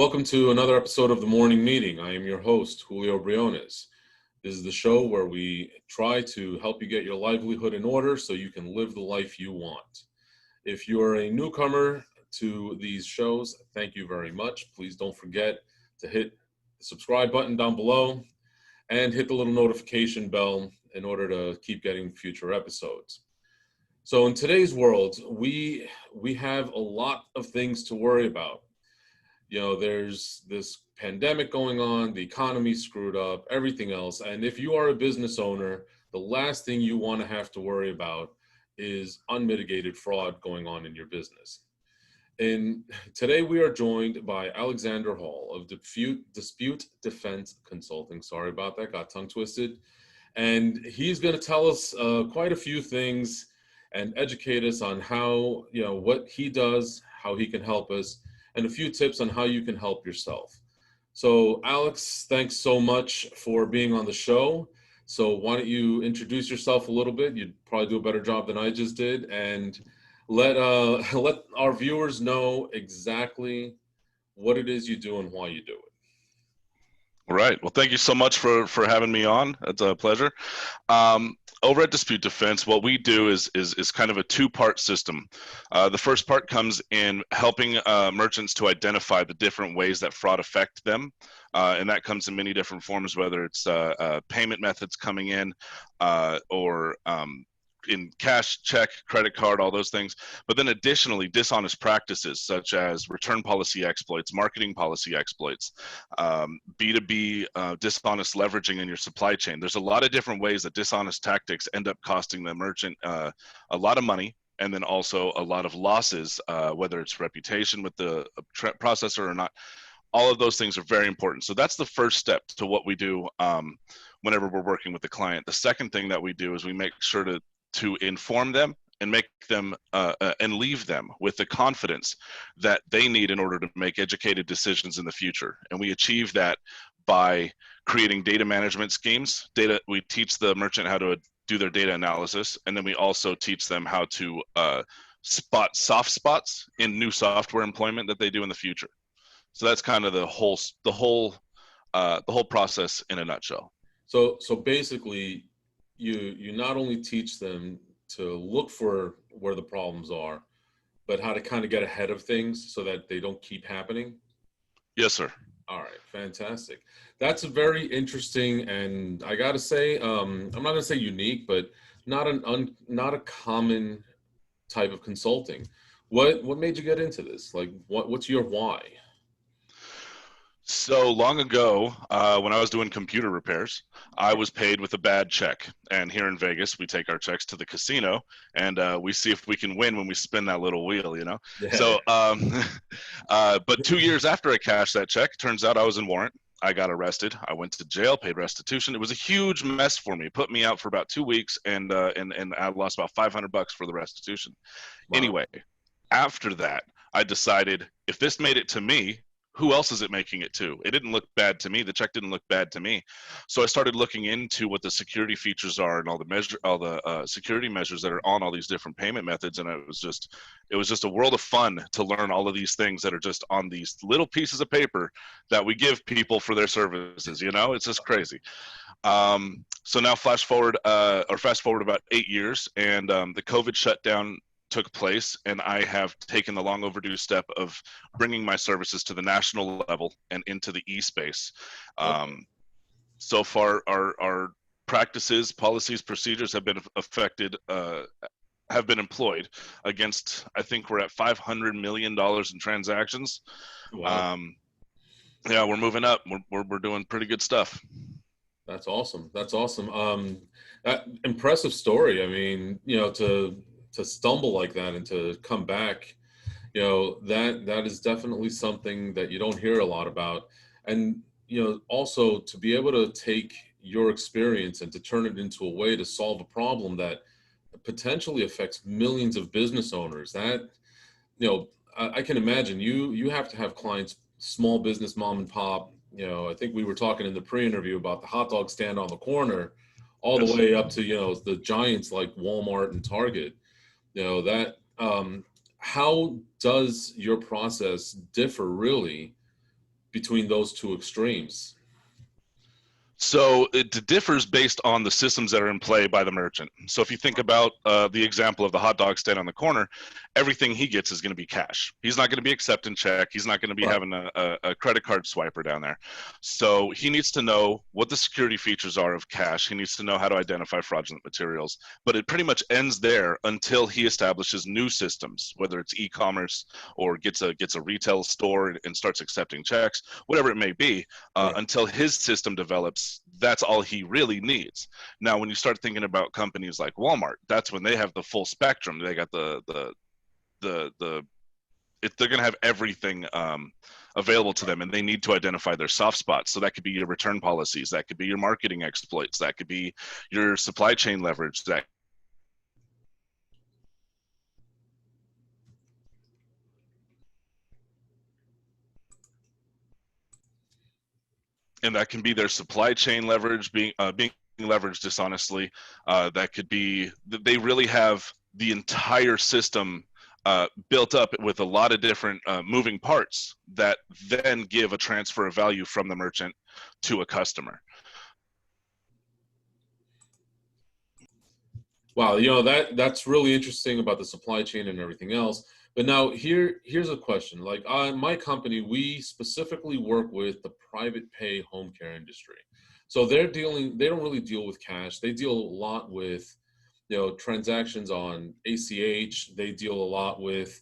Welcome to another episode of The Morning Meeting. I am your host, Julio Briones. This is the show where we try to help you get your livelihood in order so you can live the life you want. If you're a newcomer to these shows, thank you very much. Please don't forget to hit the subscribe button down below and hit the little notification bell in order to keep getting future episodes. So in today's world, we have a lot of things to worry about. You know, there's this pandemic going on, the economy's screwed up, everything else. And if you are a business owner, the last thing you want to have to worry about is unmitigated fraud going on in your business. And today we are joined by Alexander Hall of Dispute Defense Consulting. Sorry about that, got tongue twisted. And he's going to tell us quite a few things and educate us on how, what he does, how he can help us, and a few tips on how you can help yourself. So Alex, thanks so much for being on the show. So why don't you introduce yourself a little bit? You'd probably do a better job than I just did, and let our viewers know exactly what it is you do and why you do it. All right. Well, thank you so much for having me on. It's a pleasure. Over at Dispute Defense, what we do is kind of a two-part system. The first part comes in helping merchants to identify the different ways that fraud affect them. And that comes in many different forms, whether it's payment methods coming in or in cash, check, credit card, all those things. But then additionally, dishonest practices such as return policy exploits, marketing policy exploits, B2B dishonest leveraging in your supply chain. There's a lot of different ways that dishonest tactics end up costing the merchant a lot of money, and then also a lot of losses, whether it's reputation with the processor or not. All of those things are very important. So that's the first step to what we do whenever we're working with the client. The second thing that we do is we make sure to inform them and make them and leave them with the confidence that they need in order to make educated decisions in the future. And we achieve that by creating data management schemes. We teach the merchant how to do their data analysis, and then we also teach them how to spot soft spots in new software employment that they do in the future. So that's kind of the whole process in a nutshell. So basically, you not only teach them to look for where the problems are, but how to kind of get ahead of things so that they don't keep happening? Yes, sir. All right, fantastic. That's a very interesting, and I got to say, I'm not going to say unique, but not a common type of consulting. What made you get into this? Like, what's your why? So long ago, when I was doing computer repairs, I was paid with a bad check. And here in Vegas, we take our checks to the casino and we see if we can win when we spin that little wheel, you know? Yeah. So, but 2 years after I cashed that check, turns out I was in warrant. I got arrested. I went to jail, paid restitution. It was a huge mess for me. It put me out for about 2 weeks and I lost about $500 for the restitution. Wow. Anyway, after that, I decided if this made it to me, who else is it making it to? It didn't look bad to me. The check didn't look bad to me. So I started looking into what the security features are and all the security measures that are on all these different payment methods. And it was just a world of fun to learn all of these things that are just on these little pieces of paper that we give people for their services. You know, it's just crazy. So now fast forward about 8 years, and the COVID shutdown took place, and I have taken the long overdue step of bringing my services to the national level and into the e-space. So far, our practices, policies, procedures have been affected, have been employed against, I think we're at $500 million in transactions. Wow. Yeah, we're moving up. We're doing pretty good stuff. That's awesome. That's awesome. That impressive story. I mean, to stumble like that and to come back, that is definitely something that you don't hear a lot about. And, also to be able to take your experience and to turn it into a way to solve a problem that potentially affects millions of business owners, that, I can imagine you have to have clients, small business, mom and pop. I think we were talking in the pre-interview about the hot dog stand on the corner, all the way up to, the giants like Walmart and Target. How does your process differ really between those two extremes? So it differs based on the systems that are in play by the merchant. So if you think about the example of the hot dog stand on the corner, everything he gets is going to be cash. He's not going to be accepting check. He's not going to be Right. having a credit card swiper down there. So he needs to know what the security features are of cash. He needs to know how to identify fraudulent materials. But it pretty much ends there until he establishes new systems, whether it's e-commerce or gets a retail store and starts accepting checks, whatever it may be, Right. until his system develops. That's all he really needs. Now, when you start thinking about companies like Walmart, that's when they have the full spectrum. They got they're going to have everything available to them, and they need to identify their soft spots. So that could be your return policies, that could be your marketing exploits, that could be your supply chain leverage, that and that can be their supply chain leverage being leveraged dishonestly. That could be they really have the entire system built up with a lot of different moving parts that then give a transfer of value from the merchant to a customer. Wow, that's really interesting about the supply chain and everything else. But now here's a question. Like my company, we specifically work with the private pay home care industry. So they don't really deal with cash. They deal a lot with, transactions on ACH. They deal a lot with,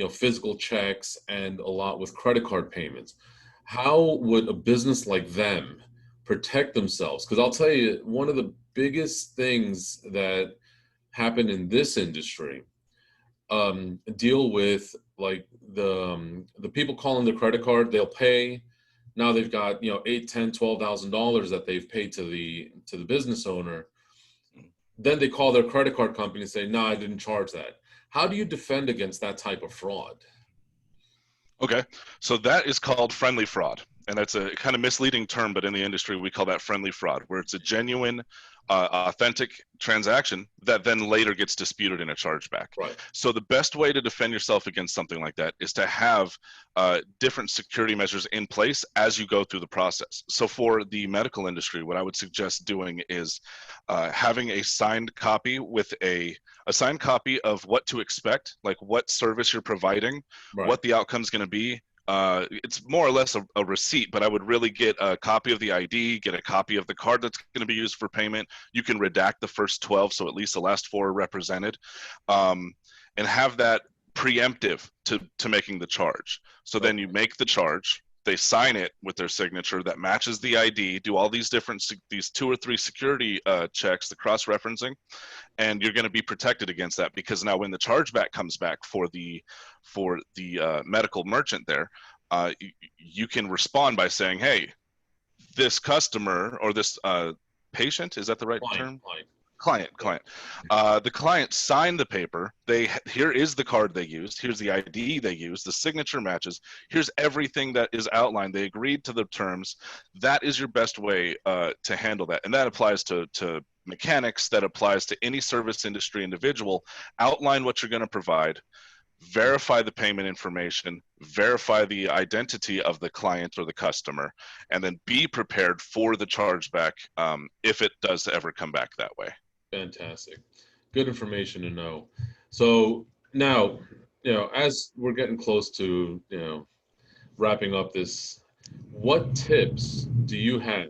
physical checks and a lot with credit card payments. How would a business like them protect themselves? Because I'll tell you, one of the biggest things that happen in this industry deal with like the people calling the credit card. They'll pay. Now they've got, 8, 10, $12,000 that they've paid to the business owner. Then they call their credit card company and say, no, I didn't charge that. How do you defend against that type of fraud? Okay, so that is called friendly fraud, and that's a kind of misleading term, but in the industry we call that friendly fraud, where it's a genuine, authentic transaction that then later gets disputed in a chargeback. Right. So the best way to defend yourself against something like that is to have different security measures in place as you go through the process. So for the medical industry, what I would suggest doing is having a signed copy with a signed copy of what to expect, like what service you're providing, Right. what the outcome is going to be. It's more or less a receipt, but I would really get a copy of the ID, get a copy of the card that's going to be used for payment. You can redact the first 12, so at least the last 4 are represented, and have that preemptive to making the charge. So then you make the charge, they sign it with their signature that matches the ID, do all these 2 or 3 security checks, the cross-referencing, and you're going to be protected against that, because now when the chargeback comes back for the medical merchant there, you can respond by saying, hey, this customer or this patient, is that the right term? Client. The client signed the paper. Here is the card they used. Here's the ID they used. The signature matches. Here's everything that is outlined. They agreed to the terms. That is your best way to handle that, and that applies to mechanics. That applies to any service industry individual. Outline what you're going to provide. Verify the payment information, verify the identity of the client or the customer, and then be prepared for the chargeback if it does ever come back that way. Fantastic. Good information to know. So now, as we're getting close to, wrapping up this, what tips do you have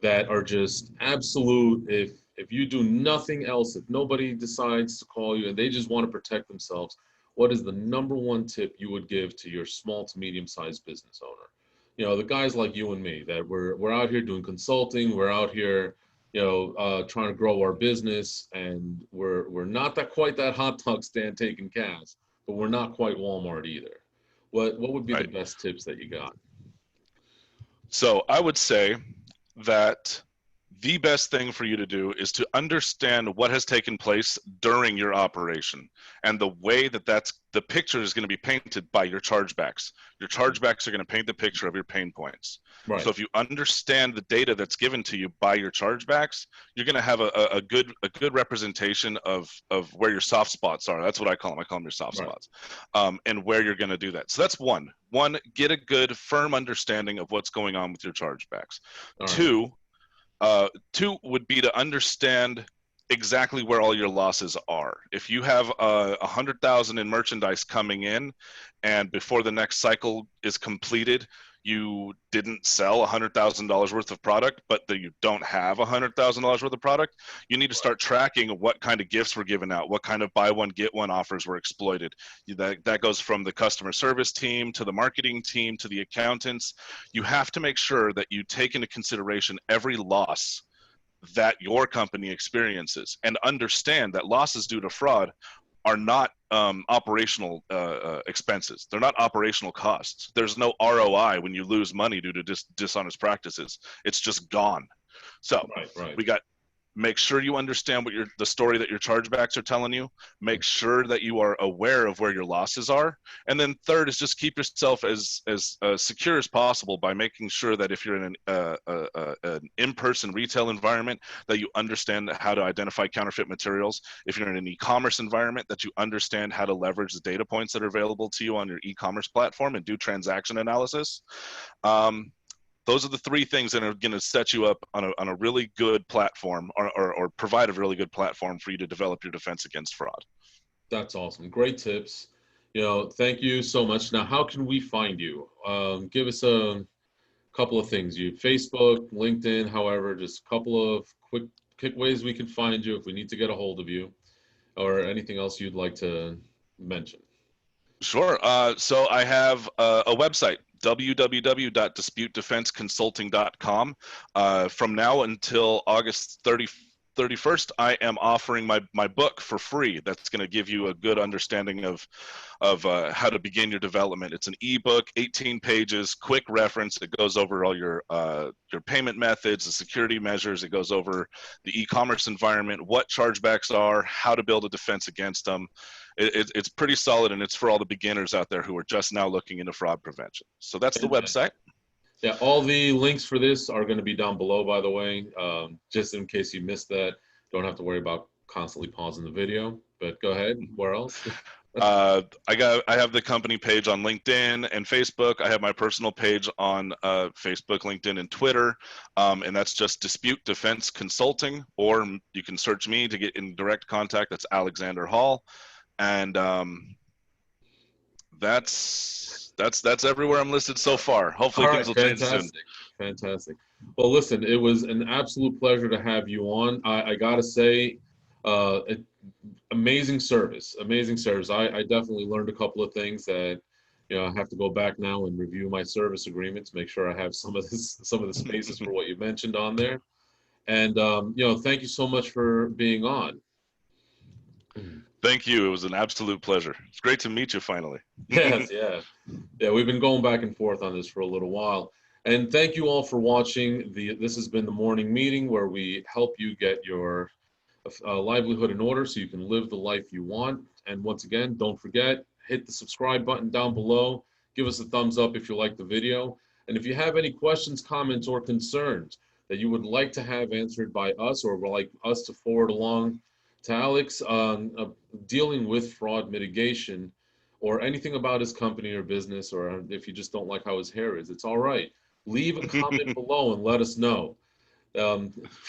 that are just absolute, if you do nothing else, if nobody decides to call you and they just want to protect themselves, what is the number one tip you would give to your small to medium-sized business owner? The guys like you and me that we're out here doing consulting, we're out here trying to grow our business, and we're not quite that hot dog stand taking cash, but we're not quite Walmart either. What would be the best tips that you got? So I would say that the best thing for you to do is to understand what has taken place during your operation, and the way that the picture is going to be painted by your chargebacks. Your chargebacks are going to paint the picture of your pain points. Right. So if you understand the data that's given to you by your chargebacks, you're going to have a good representation of where your soft spots are. That's what I call them. I call them your soft spots, and where you're going to do that. So that's one. Get a good, firm understanding of what's going on with your chargebacks. Two would be to understand exactly where all your losses are. If you have 100,000 in merchandise coming in, and before the next cycle is completed, you didn't sell $100,000 worth of product, but that you don't have $100,000 worth of product, you need to start tracking what kind of gifts were given out, what kind of buy one get one offers were exploited. That goes from the customer service team to the marketing team to the accountants. You have to make sure that you take into consideration every loss that your company experiences, and understand that losses due to fraud are not operational expenses. They're not operational costs. There's no ROI when you lose money due to dishonest practices. It's just gone. So we got, make sure you understand what the story that your chargebacks are telling you. Make sure that you are aware of where your losses are. And then third is just keep yourself as secure as possible by making sure that if you're in an in-person retail environment, that you understand how to identify counterfeit materials. If you're in an e-commerce environment, that you understand how to leverage the data points that are available to you on your e-commerce platform and do transaction analysis. Those are the three things that are going to set you up on a really good platform, or provide a really good platform for you to develop your defense against fraud. That's awesome. Great tips. Thank you so much. Now, how can we find you? Give us a couple of things. Facebook, LinkedIn, however, just a couple of quick ways we can find you if we need to get a hold of you, or anything else you'd like to mention. Sure. So I have a website, www.disputedefenseconsulting.com. From now until August 31st, I am offering my book for free. That's going to give you a good understanding of how to begin your development. It's an ebook, 18 pages, quick reference. It goes over all your payment methods, the security measures. It goes over the e-commerce environment, what chargebacks are, how to build a defense against them. It's pretty solid, and it's for all the beginners out there who are just now looking into fraud prevention. So that's the website. Yeah, all the links for this are going to be down below, by the way, just in case you missed that. Don't have to worry about constantly pausing the video, but go ahead. Where else? I have the company page on LinkedIn and Facebook. I have my personal page on Facebook, LinkedIn, and Twitter, and that's just Dispute Defense Consulting, or you can search me to get in direct contact. That's Alexander Hall. And that's everywhere I'm listed so far. Hopefully things will change soon. Fantastic. Well, listen, it was an absolute pleasure to have you on. I gotta say, amazing service. I definitely learned a couple of things that, I have to go back now and review my service agreements, make sure I have some of the spaces for what you mentioned on there. And thank you so much for being on. Thank you. It was an absolute pleasure. It's great to meet you finally. Yes, yeah. We've been going back and forth on this for a little while. And thank you all for watching. This has been the morning meeting, where we help you get your livelihood in order so you can live the life you want. And once again, don't forget, hit the subscribe button down below. Give us a thumbs up if you like the video. And if you have any questions, comments, or concerns that you would like to have answered by us, or would like us to forward along to Alex on dealing with fraud mitigation, or anything about his company or business, or if you just don't like how his hair is, it's all right. Leave a comment below and let us know.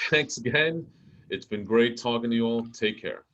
Thanks again. It's been great talking to you all. Take care.